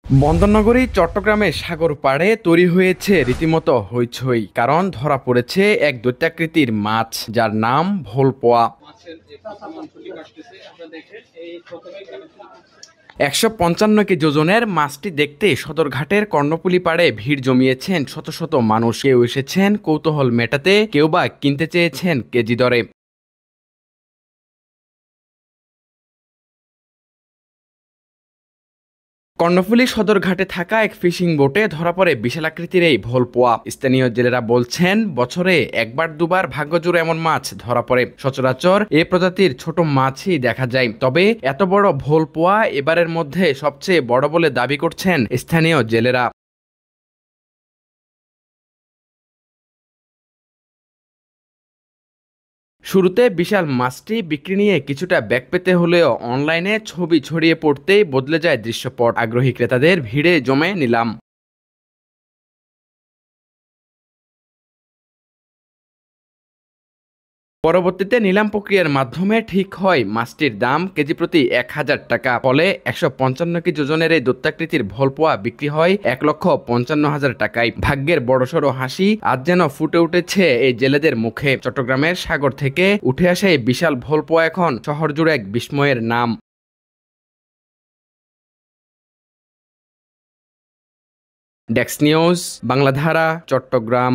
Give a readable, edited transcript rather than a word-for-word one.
বন্দরনগরী চট্টগ্রামের সাগর পাড়ে তৈরি হয়েছে রীতিমতো হইচই, কারণ ধরা পড়েছে এক দৈত্যাকৃতির মাছ যার নাম ভোলপোয়া। ১৫৫ কেজি ওজনের মাছটি দেখতে সদরঘাটের কর্ণফুলী পাড়ে ভিড় জমিয়েছেন শত শত মানুষ। কেউ এসেছেন কৌতূহল মেটাতে, কেউ বা কিনতে চেয়েছেন কেজি দরে। কর্ণফুলী সদরঘাটে থাকা এক ফিশিং বোটে ধরা পড়ে বিশালাকৃতির এই ভোলপোয়া। স্থানীয় জেলেরা বলছেন, বছরে একবার দুবার ভাগ্যজোড়ে এমন মাছ ধরা পড়ে। সচরাচর এ প্রজাতির ছোট মাছই দেখা যায়, তবে এত বড় ভোলপোয়া এবারের মধ্যে সবচেয়ে বড় বলে দাবি করছেন স্থানীয় জেলেরা। শুরুতে বিশাল মাছটি বিক্রি নিয়ে কিছুটা ব্যাগ পেতে হলেও অনলাইনে ছবি ছড়িয়ে পড়তেই বদলে যায় দৃশ্যপট। আগ্রহী ক্রেতাদের ভিড়ে জমে নিলাম। পরবর্তীতে নিলাম প্রক্রিয়ার মাধ্যমে ঠিক হয় মাছটির দাম কেজি প্রতি ১,০০০ টাকা। ফলে ১৫৫ কেজি ওজনের এই দৈত্যাকৃতির ভোলপোয়া বিক্রি হয় ১,৫৫,০০০ টাকায়। ভাগ্যের বড়সড় হাসি আজ যেন ফুটে উঠেছে এই জেলেদের মুখে। চট্টগ্রামের সাগর থেকে উঠে আসা এই বিশাল ভোলপোয়া এখন শহর জুড়ে এক বিস্ময়ের নাম। Desk news, Bangladhara, Chittagong.